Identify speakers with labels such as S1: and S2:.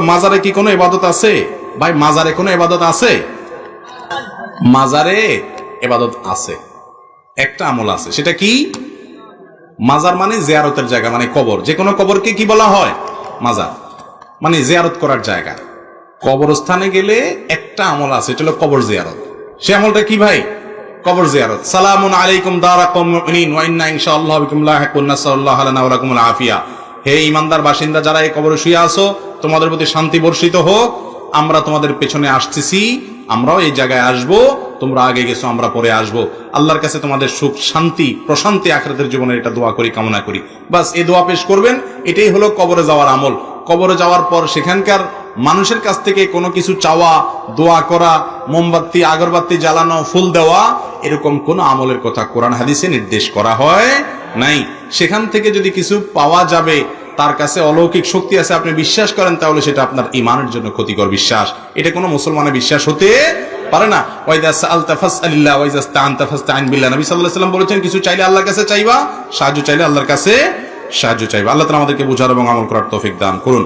S1: মাজারে কি কোনো ইবাদত আছে? ভাই মাজারে কোনো ইবাদত আছে? মাজারে ইবাদত আছে, একটা আমল আছে। সেটা কি? মাজার মানে জিয়ারতের জায়গা, মানে কবর। যে কোনো কবরকে কি বলা হয়? মাজার, মানে জিয়ারত করার জায়গা। কবরস্থানে গেলে একটা আমল আছে, এটা হলো কবর জিয়ারত। সে আমলটা কি ভাই? কবর জিয়ারত। সালামুন আলাইকুম দারা কওমিন মুমিনিন ওয়া ইন্না ইনশাআল্লাহু বিকুম লাহিকুন, নাসাল্লাহু লানা ওয়া লাকুমুল আফিয়া। হে ঈমানদার বাসিন্দা যারা এই কবরে শুয়ে আছো, তোমাদের প্রতি শান্তি বর্ষিত হোক। আমরা তোমাদের পেছনে আসতেছি, আমরাও এই জায়গায় আসব। তোমরা আগে গেছো, আমরা পরে আসব। আল্লাহর কাছে তোমাদের সুখ শান্তি প্রশান্তি আখিরাতের জীবনে এটা দোয়া করি, কামনা করি। বাস এই দোয়া পেশ করবেন। এটাই হলো কবরে যাওয়ার আমল। কবরে যাওয়ার পর সেখানকার মানুষের কাছ থেকে কোনো কিছু চাওয়া, দোয়া করা, মোমবাতি আগরবাতি জ্বালানো, ফুল দেওয়া, এরকম কোন আমলের কথা কোরআন হাদিসে নির্দেশ করা হয় নাই। সেখান থেকে যদি কিছু পাওয়া যাবে, তার কাছে অলৌকিক শক্তি আছে, আপনি বিশ্বাস করেন, তাহলে সেটা আপনার ঈমানের জন্য ক্ষতিকর বিশ্বাস। এটা কোনো মুসলমানের বিশ্বাস হতে পারে না। ওয়াইদা সাআলতা ফাসআলিল্লাহ ওয়াইদা ইসতাআনতা ফাসতাইন বিল্লাহ। নবী সাল্লাল্লাহু আলাইহি ওয়াসাল্লাম বলেছেন, কিছু চাইলে আল্লাহর কাছে চাইবা, সাহায্য চাইলে আল্লাহর কাছে সাহায্য চাইবা। আল্লাহ তাআলা আমাদেরকে বুঝার এবং আমল করার তৌফিক দান করুন।